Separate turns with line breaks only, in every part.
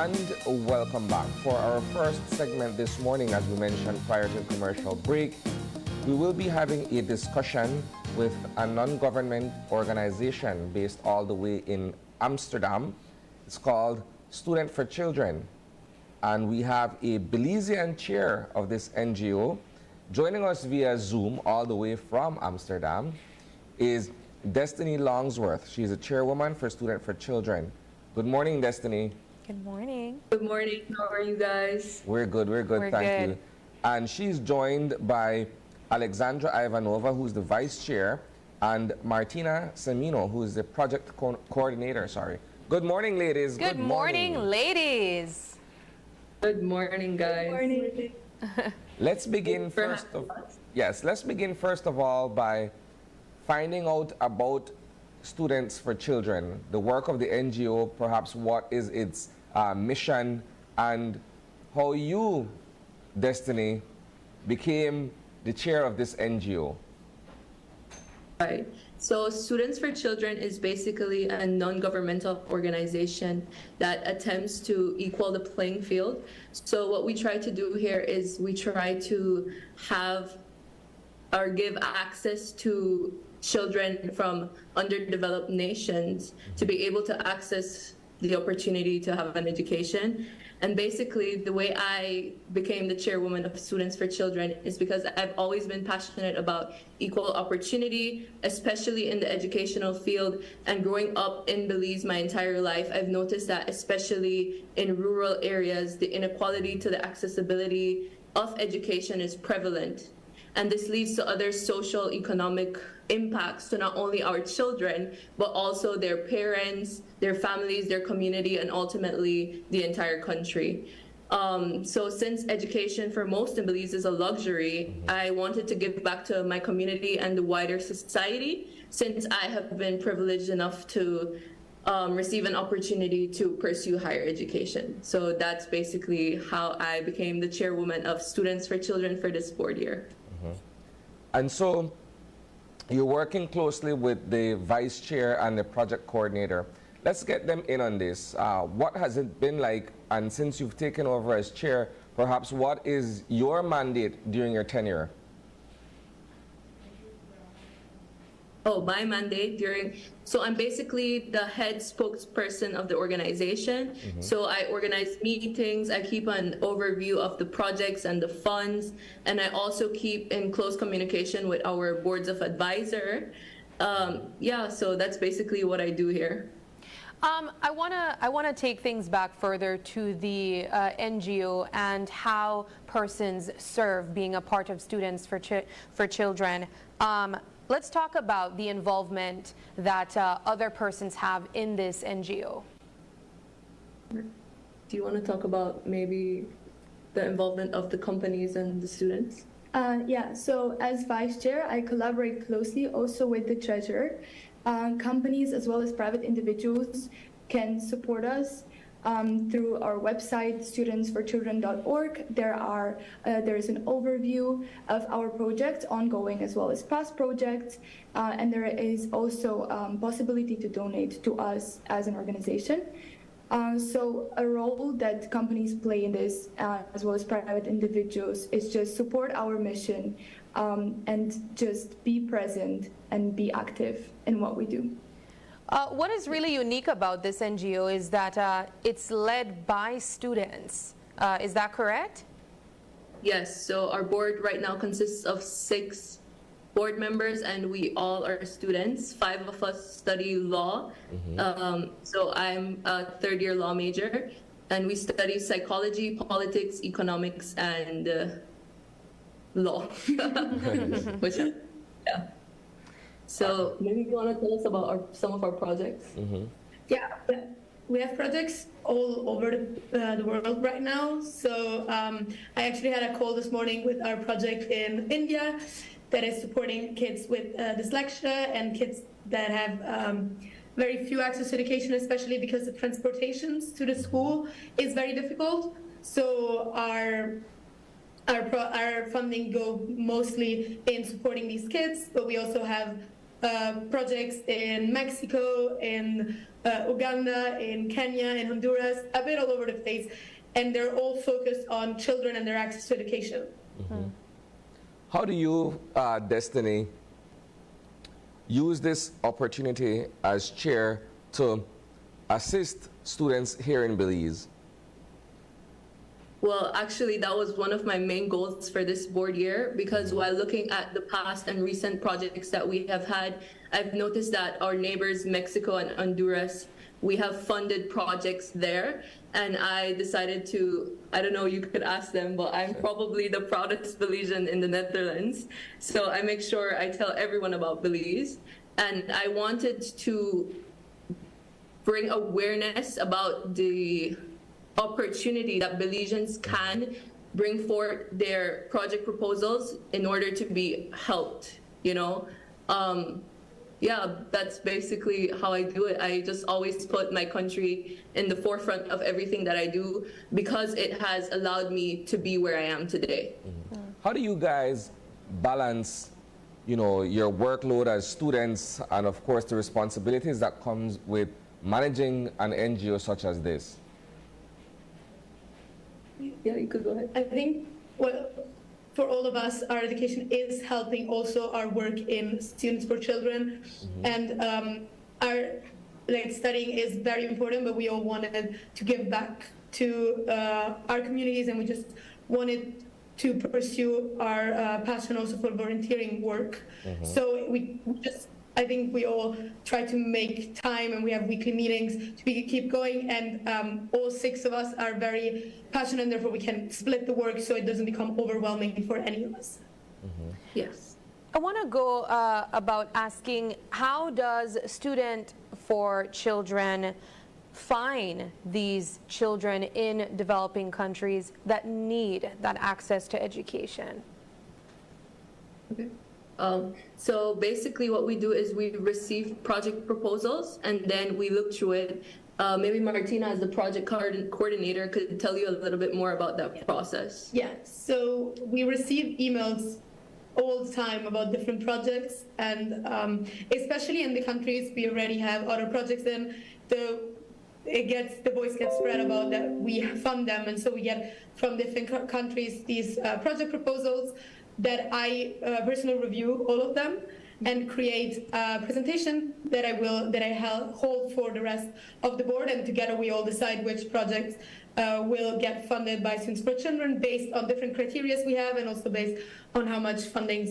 and welcome back. For our first segment this morning, as we mentioned prior to the commercial break, we will be having a discussion with a non-government organization based all the way in Amsterdam. It's called Student for Children, and we have a Belizean chair of this NGO. Joining us via Zoom all the way from Amsterdam is Destiny Longsworth. She's a chairwoman for Student for Children. Good morning, Destiny.
Good morning.
Good morning. How are you guys?
We're good, thank you. And she's joined by Alexandra Ivanova, who's the vice chair, and Martina Semino, who's the project coordinator, sorry. Good morning, ladies.
Good morning, ladies.
Good morning, guys.
Good morning.
Let's begin first of all by finding out about Students for Children, the work of the NGO, perhaps what is its mission, and how you, Destiny, became the chair of this NGO.
Right. So Students for Children is basically a non-governmental organization that attempts to equal the playing field. So what we try to do here is we try to have or give access to children from underdeveloped nations to be able to access the opportunity to have an education. And basically, the way I became the chairwoman of Students for Children is because I've always been passionate about equal opportunity, especially in the educational field. And growing up in Belize my entire life, I've noticed that especially in rural areas, the inequality to the accessibility of education is prevalent. And this leads to other social economic impacts to not only our children, but also their parents, their families, their community, and ultimately the entire country. So since education for most in Belize is a luxury, I wanted to give back to my community and the wider society, since I have been privileged enough to receive an opportunity to pursue higher education. So that's basically how I became the chairwoman of Students for Children for this board year.
And so you're working closely with the vice chair and the project coordinator. Let's get them in on this. What has it been like? And since you've taken over as chair, perhaps what is your mandate during your tenure?
Oh, my mandate so I'm basically the head spokesperson of the organization. So I organize meetings, I keep an overview of the projects and the funds, and I also keep in close communication with our boards of advisor. So that's basically what I do here.
I wanna take things back further to the NGO and how persons serve being a part of Students for Children. Let's talk about the involvement that other persons have in this NGO.
Do you want to talk about maybe the involvement of the companies and the students?
So as vice chair, I collaborate closely also with the treasurer. Companies as well as private individuals can support us through our website, studentsforchildren.org. There is an overview of our projects, ongoing as well as past projects, and there is also possibility to donate to us as an organization. So a role that companies play in this, as well as private individuals, is just support our mission and just be present and be active in what we do.
What is really unique about this NGO is that it's led by students. Is that correct?
Yes, so our board right now consists of 6 board members, and we all are students. 5 of us study law. So I'm a third-year law major, and we study psychology, politics, economics, and law. So maybe you want to tell us about some of our projects?
Yeah, we have projects all over the world right now. So I actually had a call this morning with our project in India that is supporting kids with dyslexia and kids that have very few access to education, especially because the transportations to the school is very difficult. So our funding go mostly in supporting these kids, but we also have projects in Mexico, in Uganda, in Kenya, in Honduras, a bit all over the place. And they're all focused on children and their access to education.
Mm-hmm. How do you, Destiny, use this opportunity as chair to assist students here in Belize?
Well, actually, that was one of my main goals for this board year, because while looking at the past and recent projects that we have had, I've noticed that our neighbors, Mexico and Honduras, we have funded projects there. And I decided to, I don't know, you could ask them, but I'm probably the proudest Belizean in the Netherlands. So I make sure I tell everyone about Belize. And I wanted to bring awareness about the opportunity that Belizeans can bring forth their project proposals in order to be helped, you know? Yeah, that's basically how I do it. I just always put my country in the forefront of everything that I do, because it has allowed me to be where I am today.
Mm-hmm. How do you guys balance, you know, your workload as students and of course the responsibilities that comes with managing an NGO such as this?
Yeah, you could go ahead.
I think, well, for all of us, our education is helping also our work in Students for Children. Mm-hmm. And our studying is very important, but we all wanted to give back to our communities, and we just wanted to pursue our passion also for volunteering work. Mm-hmm. So I think we all try to make time, and we have weekly meetings to keep going, and all 6 of us are very passionate, and therefore we can split the work so it doesn't become overwhelming for any of us.
Mm-hmm. Yes.
I want to go about asking, how does Student for Children find these children in developing countries that need that access to education?
Okay. So basically what we do is we receive project proposals, and then we look through it. Maybe Martina, as the project coordinator, could tell you a little bit more about that process.
Yeah, so we receive emails all the time about different projects, and especially in the countries we already have other projects in, the voice gets spread about that we fund them, and so we get from different countries these project proposals that I personally review all of them and create a presentation that I hold for the rest of the board, and together we all decide which projects will get funded by Students for Children based on different criteria we have, and also based on how much fundings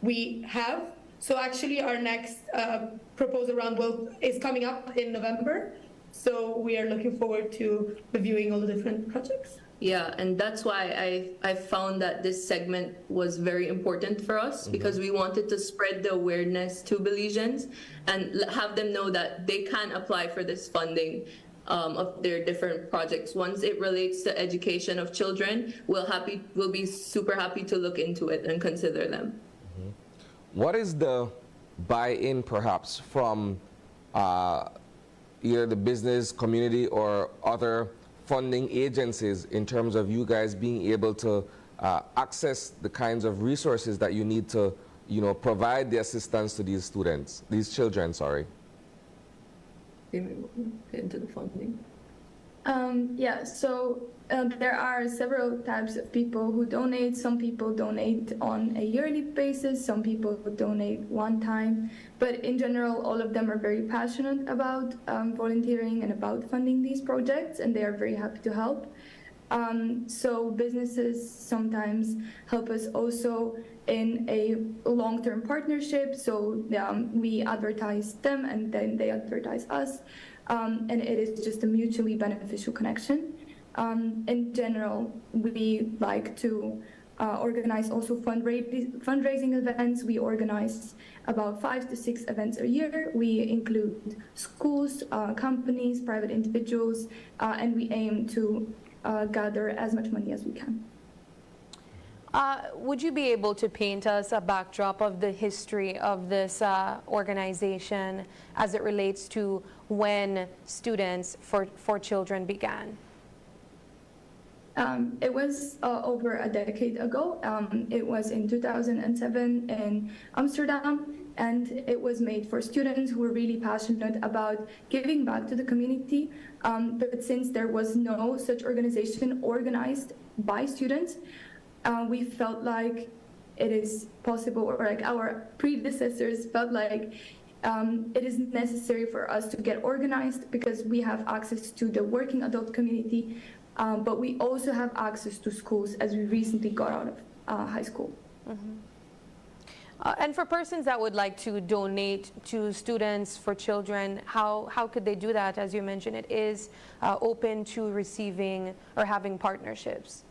we have. So actually our next proposal round is coming up in November. So we are looking forward to reviewing all the different projects.
Yeah, and that's why I found that this segment was very important for us, mm-hmm. because we wanted to spread the awareness to Belizeans and have them know that they can apply for this funding of their different projects. Once it relates to education of children, we'll be super happy to look into it and consider them.
Mm-hmm. What is the buy-in perhaps from either the business community or other funding agencies in terms of you guys being able to access the kinds of resources that you need to, you know, provide the assistance to these children, sorry?
Get into the funding.
Yeah, so there are several types of people who donate. Some people donate on a yearly basis, some people donate one time, but in general, all of them are very passionate about volunteering and about funding these projects, and they are very happy to help. So businesses sometimes help us also in a long-term partnership, so we advertise them and then they advertise us, and it is just a mutually beneficial connection. In general, we like to organize also fundraising events. We organize about 5 to 6 events a year. We include schools, companies, private individuals, and we aim to gather as much money as we can.
Would you be able to paint us a backdrop of the history of this organization as it relates to when Students for Children began?
It was over a decade ago. It was in 2007 in Amsterdam, and it was made for students who were really passionate about giving back to the community. But since there was no such organization organized by students, we felt like it is possible, or like our predecessors felt like it is necessary for us to get organized, because we have access to the working adult community, but we also have access to schools, as we recently got out of high school.
And for persons that would like to donate to Students for Children, how could they do that? As you mentioned, it is open to receiving or having partnerships.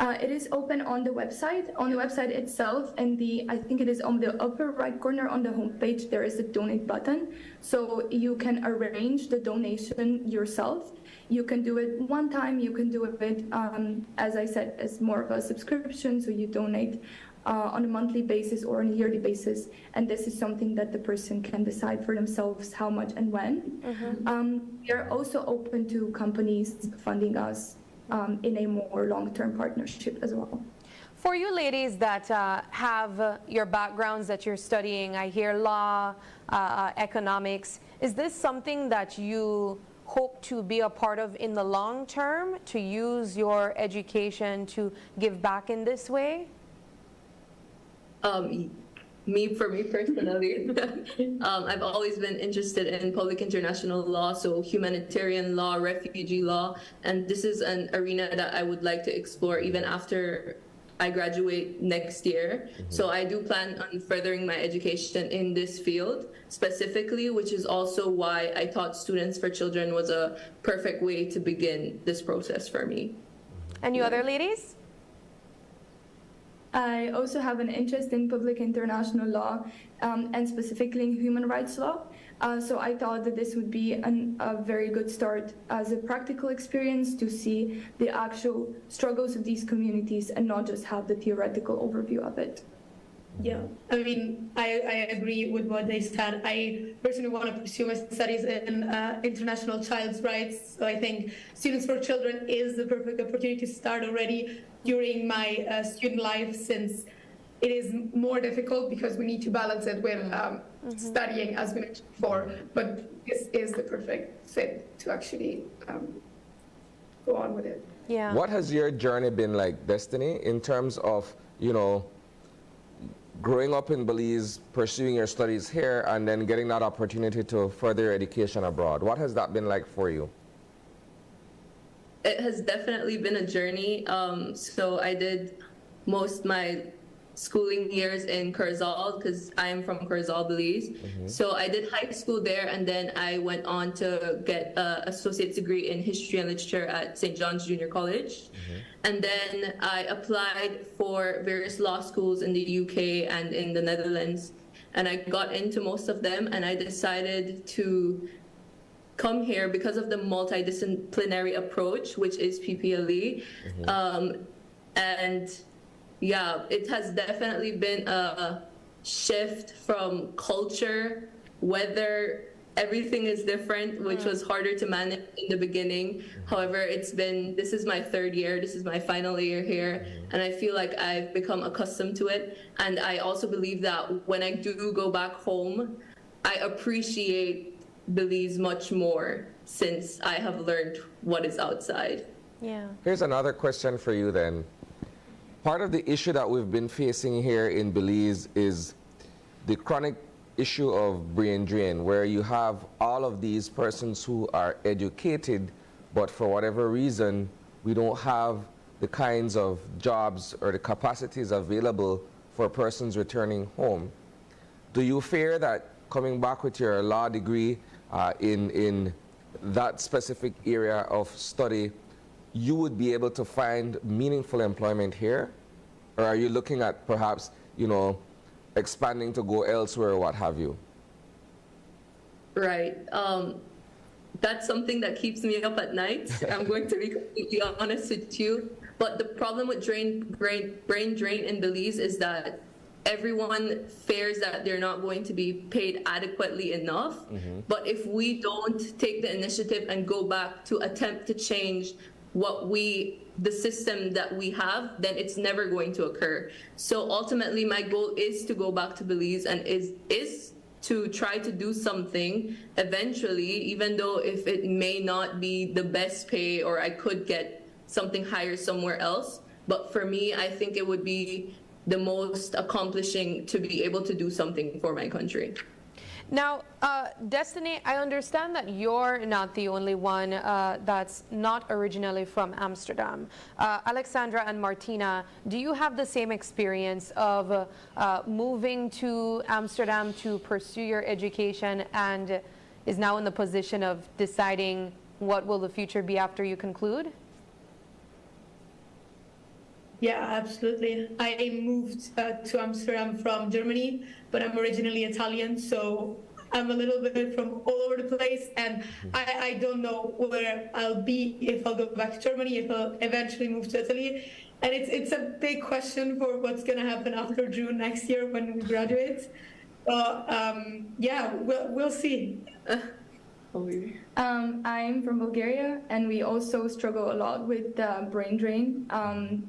It is open on the website. On the website itself, and I think it is on the upper right corner on the homepage, there is a donate button. So you can arrange the donation yourself. You can do it one time, you can do it, as I said, as more of a subscription, so you donate on a monthly basis or on a yearly basis, and this is something that the person can decide for themselves how much and when. We are also open to companies funding us in a more long-term partnership as well.
For you ladies that have your backgrounds that you're studying, I hear law, economics, is this something that you hope to be a part of in the long term, to use your education to give back in this way?
For me personally, I've always been interested in public international law, so humanitarian law, refugee law, and this is an arena that I would like to explore even after I graduate next year. So I do plan on furthering my education in this field specifically, which is also why I thought Students for Children was a perfect way to begin this process for me.
And you other ladies?
I also have an interest in public international law, and specifically in human rights law. So I thought that this would be a very good start as a practical experience to see the actual struggles of these communities and not just have the theoretical overview of it.
Yeah, I mean, I agree with what they said. I personally want to pursue my studies in international child's rights. So I think Students for Children is the perfect opportunity to start already during my student life, since it is more difficult because we need to balance it with studying, as we mentioned before. But this is the perfect fit to actually go on with it.
Yeah.
What has your journey been like, Destiny, in terms of, you know, growing up in Belize, pursuing your studies here, and then getting that opportunity to further your education abroad? What has that been like for you?
It has definitely been a journey. So I did most my schooling years in Kurzal, because I am from Kurzal, Belize. So I did high school there, and then I went on to get an associate's degree in history and literature at St. John's Junior College. And then I applied for various law schools in the UK and in the Netherlands, and I got into most of them, and I decided to come here because of the multidisciplinary approach, which is PPLE. And yeah, it has definitely been a shift from culture, weather, everything is different, which was harder to manage in the beginning. However, this is my third year, this is my final year here, and I feel like I've become accustomed to it. And I also believe that when I do go back home, I appreciate Belize much more since I have learned what is outside.
Yeah.
Here's another question for you then. Part of the issue that we've been facing here in Belize is the chronic issue of brain drain, where you have all of these persons who are educated, but for whatever reason, we don't have the kinds of jobs or the capacities available for persons returning home. Do you fear that coming back with your law degree in that specific area of study, you would be able to find meaningful employment here? Or are you looking at perhaps, you know, expanding to go elsewhere, what have you?
Right. That's something that keeps me up at night. I'm going to be completely honest with you. But the problem with brain drain in Belize is that everyone fears that they're not going to be paid adequately enough. But if we don't take the initiative and go back to attempt to change the system that we have, then it's never going to occur. So ultimately, my goal is to go back to Belize and is to try to do something eventually, even though if it may not be the best pay or I could get something higher somewhere else. But for me, I think it would be the most accomplishing to be able to do something for my country.
Now, Destiny, I understand that you're not the only one that's not originally from Amsterdam. Alexandra and Martina, do you have the same experience of moving to Amsterdam to pursue your education and is now in the position of deciding what will the future be after you conclude?
Yeah, absolutely. I moved to Amsterdam from Germany, but I'm originally Italian, so I'm a little bit from all over the place, and I don't know where I'll be, if I'll go back to Germany, if I'll eventually move to Italy. And it's a big question for what's going to happen after June next year when we graduate. But yeah, we'll see.
I'm from Bulgaria, and we also struggle a lot with brain drain.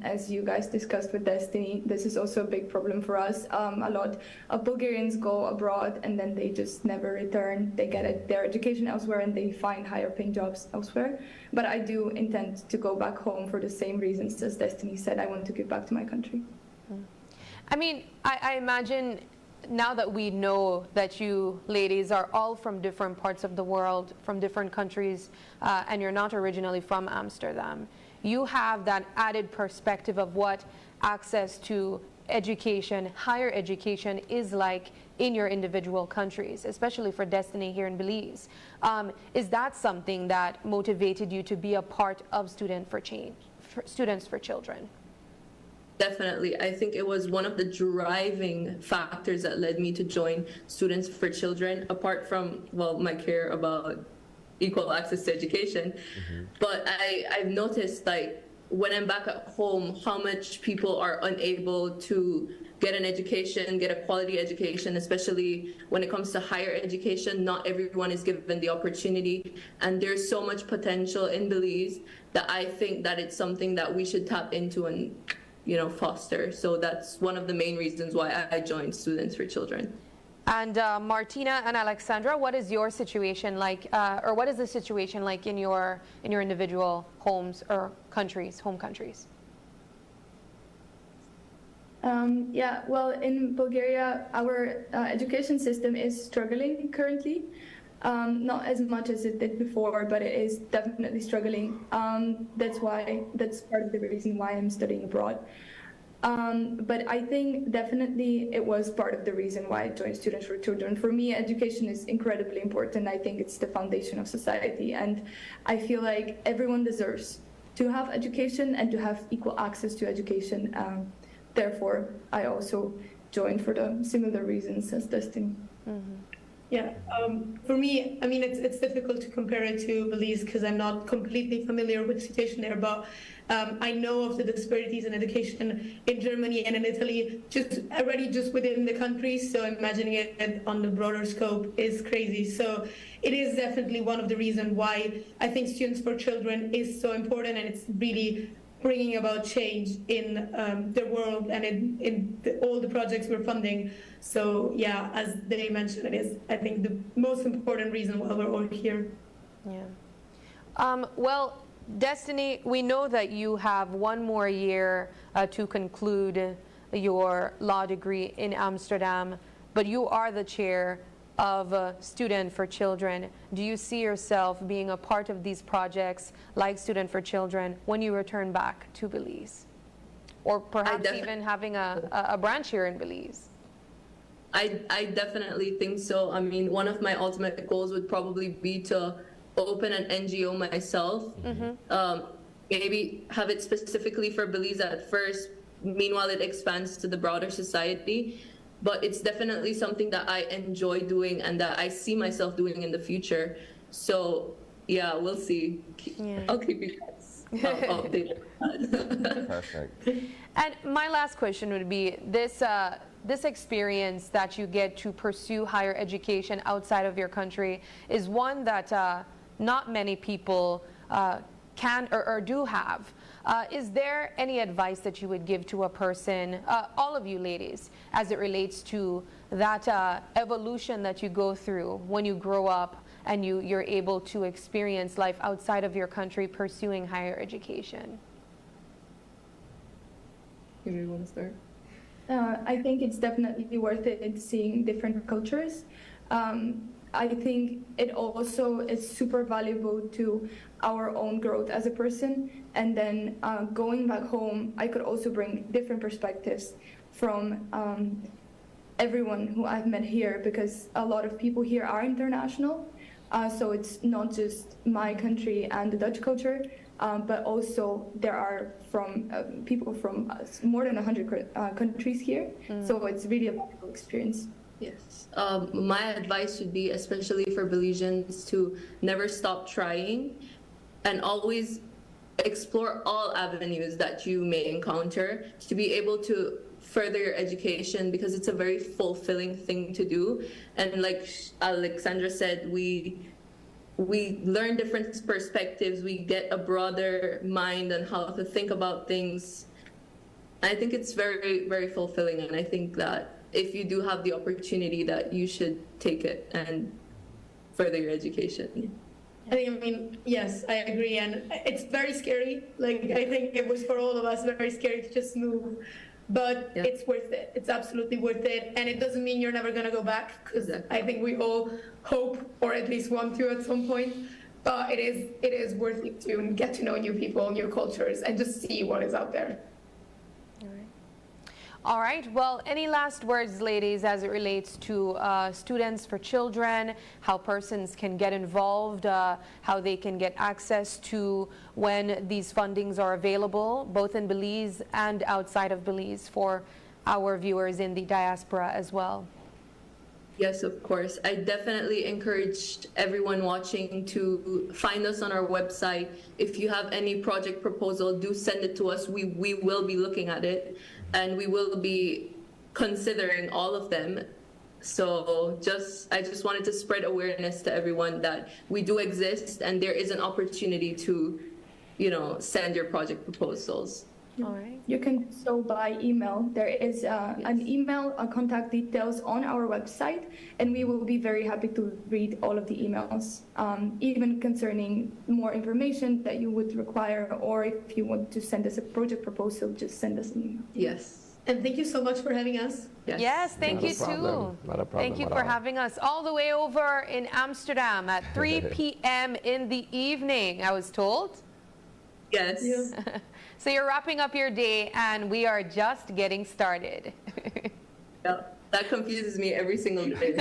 As you guys discussed with Destiny, this is also a big problem for us. A lot of Bulgarians go abroad and then they just never return. They get their education elsewhere and they find higher paying jobs elsewhere. But I do intend to go back home for the same reasons as Destiny said. I want to give back to my country.
I mean, I imagine now that we know that you ladies are all from different parts of the world, from different countries, and you're not originally from Amsterdam, you have that added perspective of what access to education, higher education is like in your individual countries, especially for Destiny here in Belize. Is that something that motivated you to be a part of Students for Children?
Definitely. I think it was one of the driving factors that led me to join Students for Children, apart from, well, my care about equal access to education. But I've noticed, like, when I'm back at home, how much people are unable to get an education, get a quality education, especially when it comes to higher education. Not everyone is given the opportunity. And there's so much potential in Belize that I think that it's something that we should tap into and foster. So that's one of the main reasons why I joined Students for Children.
And Martina and Alexandra, what is your situation like, or what is the situation like in your individual homes or home countries?
Yeah, well, in Bulgaria, our education system is struggling currently. Not as much as it did before, but it is definitely struggling. That's part of the reason why I'm studying abroad. But I think definitely it was part of the reason why I joined Students for Children. For me, education is incredibly important. I think it's the foundation of society. And I feel like everyone deserves to have education and to have equal access to education. Therefore, I also joined for the similar reasons as Destiny.
Yeah, for me, I mean, it's difficult to compare it to Belize because I'm not completely familiar with the situation there, but I know of the disparities in education in Germany and in Italy, just within the country, so imagining it on the broader scope is crazy. So it is definitely one of the reasons why I think Students for Children is so important, and it's really bringing about change in the world and in all the projects we're funding. So yeah, as they mentioned, it is, I think, the most important reason why we're all here.
Yeah. Well, Destiny, we know that you have one more year to conclude your law degree in Amsterdam, but you are the chair of Student for Children. Do you see yourself being a part of these projects like Student for Children when you return back to Belize? Or perhaps even having a branch here in Belize?
I definitely think so. I mean, one of my ultimate goals would probably be to open an NGO myself. Maybe have it specifically for Belize at first. Meanwhile, it expands to the broader society. But it's definitely something that I enjoy doing and that I see myself doing in the future. So yeah, we'll see. Yeah. I'll keep you guys updated.
Perfect.
And my last question would be this experience that you get to pursue higher education outside of your country is one that not many people can or do have. Is there any advice that you would give to a person, all of you ladies, as it relates to that evolution that you go through when you grow up and you're able to experience life outside of your country pursuing higher education?
You want to start?
I think it's definitely worth it seeing different cultures. I think it also is super valuable to our own growth as a person. And then going back home, I could also bring different perspectives from everyone who I've met here, because a lot of people here are international. So it's not just my country and the Dutch culture, but also there are people from more than 100 countries here. So it's really a valuable experience.
Yes. My advice would be, especially for Belizeans, to never stop trying and always explore all avenues that you may encounter to be able to further your education, because it's a very fulfilling thing to do. And like Alexandra said, we learn different perspectives, we get a broader mind on how to think about things. I think it's very, very fulfilling, and I think that if you do have the opportunity, that you should take it and further your education.
I mean, yes, I agree, and it's very scary. Like, I think it was for all of us very scary to just move, but
Yeah.
it's worth it. It's absolutely worth it, and it doesn't mean you're never gonna go back, because
Exactly.
I think we all hope, or at least want to at some point. But it is worth it to get to know new people, new cultures, and just see what is out there.
All right. Well, any last words, ladies, as it relates to students for children, how persons can get involved, how they can get access to when these fundings are available, both in Belize and outside of Belize, for our viewers in the diaspora as well?
Yes, of course. I definitely encourage everyone watching to find us on our website. If you have any project proposal, do send it to us. We will be looking at it, and we will be considering all of them. So I just wanted to spread awareness to everyone that we do exist, and there is an opportunity to, send your project proposals.
All right.
You can do so by email. There is an email, contact details on our website, and we will be very happy to read all of the emails, even concerning more information that you would require, or if you want to send us a project proposal, just send us an email.
Yes.
And thank you so much for having us.
Yes, thank
Not
you
a problem.
too.
Not a problem
Thank you
at
for
all.
having us all the way over in Amsterdam at 3 p.m. in the evening, I was told.
Yes.
Yeah.
So you're wrapping up your day, and we are just getting started.
Yeah, that confuses me every single day.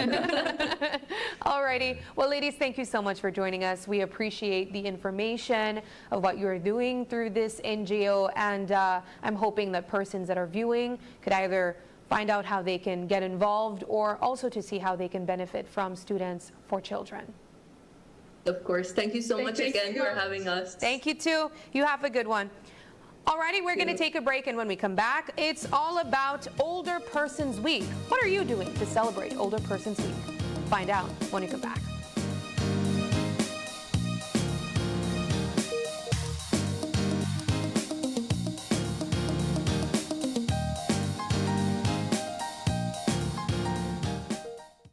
Alrighty. Well, ladies, thank you so much for joining us. We appreciate the information of what you're doing through this NGO, and I'm hoping that persons that are viewing could either find out how they can get involved, or also to see how they can benefit from Students for Children.
Of course. Thank you so
Thank
much
you
again
so
for
much.
having us.
Thank you too. You have a good one. Alrighty, we're going to take a break, and when we come back, it's all about Older Persons Week. What are you doing to celebrate Older Persons Week? Find out when we come back.